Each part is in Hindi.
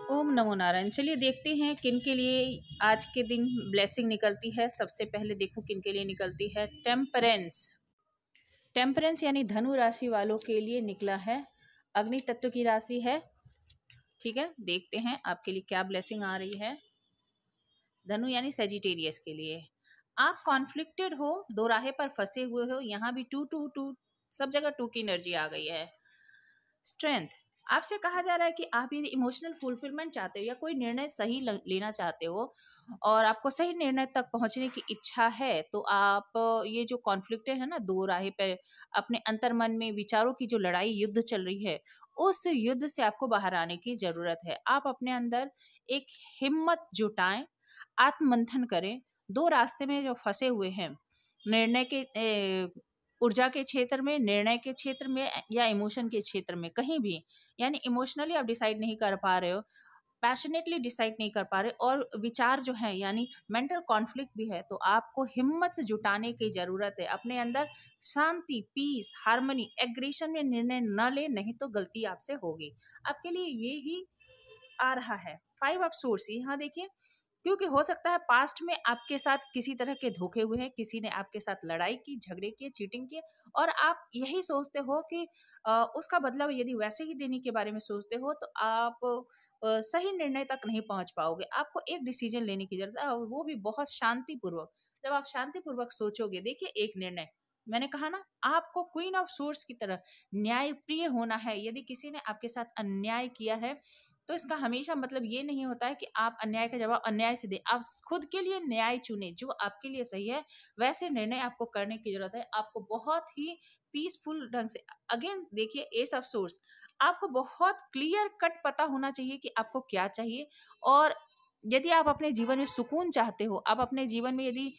ओम नमो नारायण। चलिए देखते हैं किन के लिए आज के दिन ब्लेसिंग निकलती है। सबसे पहले देखो किन के लिए निकलती है। टेम्परेंस। टेम्परेंस यानी धनु राशि वालों के लिए निकला है। अग्नि तत्व की राशि है। ठीक है, देखते हैं आपके लिए क्या ब्लेसिंग आ रही है। धनु यानी सेजिटेरियस के लिए आप कॉन्फ्लिक्टेड हो, दो राहे पर फंसे हुए हो। यहाँ भी टू टू टू, सब जगह टू की एनर्जी आ गई है। स्ट्रेंथ, आपसे कहा जा रहा है कि आप ये इमोशनल फुलफिलमेंट चाहते हो या कोई निर्णय सही लेना चाहते हो और आपको सही निर्णय तक पहुंचने की इच्छा है, तो आप ये जो कॉन्फ्लिक्ट है ना, दो राहे पे अपने अंतर्मन में विचारों की जो लड़ाई युद्ध चल रही है, उस युद्ध से आपको बाहर आने की जरूरत है। आप अपने अंदर एक हिम्मत जुटाएं, आत्ममंथन करें। दो रास्ते में जो फंसे हुए हैं, निर्णय के ऊर्जा के क्षेत्र में, निर्णय के क्षेत्र में या इमोशन के क्षेत्र में, कहीं भी, यानी इमोशनली आप डिसाइड नहीं कर पा रहे हो, पैशनेटली डिसाइड नहीं कर पा रहे और विचार जो है यानी मेंटल कॉन्फ्लिक्ट भी है, तो आपको हिम्मत जुटाने की जरूरत है। अपने अंदर शांति, पीस, हार्मनी, एग्रेशन में निर्णय न ले, नहीं तो गलती आपसे होगी। आपके लिए ये ही आ रहा है। 5 ऑफ सोर्स, यहाँ देखिए, क्योंकि हो सकता है पास्ट में आपके साथ किसी तरह के धोखे हुए हैं, किसी ने आपके साथ लड़ाई की, झगड़े किए, चीटिंग किए, और आप यही सोचते हो कि उसका बदला यदि वैसे ही देने के बारे में सोचते हो तो आप सही निर्णय तक नहीं पहुंच पाओगे। आपको एक डिसीजन लेने की जरूरत है, और वो भी बहुत शांतिपूर्वक। जब आप शांतिपूर्वक सोचोगे, देखिए एक निर्णय, मैंने कहा ना, आपको क्वीन ऑफ सोर्स की तरह न्यायप्रिय होना है। यदि किसी ने आपके साथ अन्याय किया है तो इसका हमेशा मतलब ये नहीं होता है कि आप अन्याय का जवाब अन्याय से दें। आप खुद के लिए न्याय चुने, जो आपके लिए सही है वैसे निर्णय आपको करने की जरूरत है। आपको बहुत ही पीसफुल ढंग से, अगेन देखिए एस ऑफ सोर्स, आपको बहुत क्लियर कट पता होना चाहिए कि आपको क्या चाहिए। और यदि आप अपने जीवन में सुकून चाहते हो, आप अपने जीवन में यदि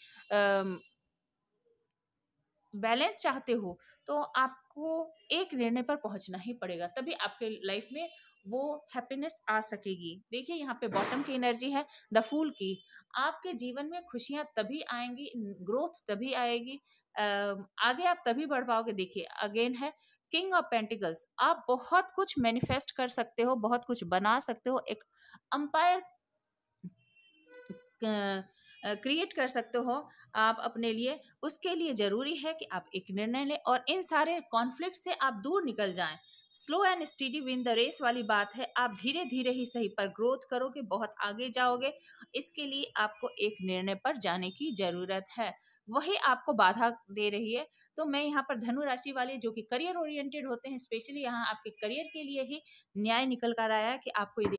बैलेंस चाहते हो, तो आपको एक निर्णय पर पहुंचना ही पड़ेगा, तभी आपके लाइफ में वो हैप्पीनेस आ सकेगी। देखिए यहाँ पे बॉटम की एनर्जी है, द फूल की। आपके जीवन में खुशियां तभी आएंगी, ग्रोथ तभी आएगी, आगे आप तभी बढ़ पाओगे। देखिए अगेन है किंग ऑफ पेंटिकल्स। आप बहुत कुछ मैनिफेस्ट कर सकते हो, बहुत कुछ बना सकते हो, एक अंपायर क्रिएट कर सकते हो आप अपने लिए। उसके लिए जरूरी है कि आप एक निर्णय लें और इन सारे कॉन्फ्लिक्ट से आप दूर निकल जाएं। Slow and steady win the race वाली बात है। आप धीरे धीरे ही सही पर ग्रोथ करोगे, बहुत आगे जाओगे। इसके लिए आपको एक निर्णय पर जाने की जरूरत है, वही आपको बाधा दे रही है। तो मैं यहाँ पर धनु राशि वाले जो कि करियर ओरिएंटेड होते हैं, स्पेशली यहाँ आपके करियर के लिए ही न्याय निकल कर आया है कि आपको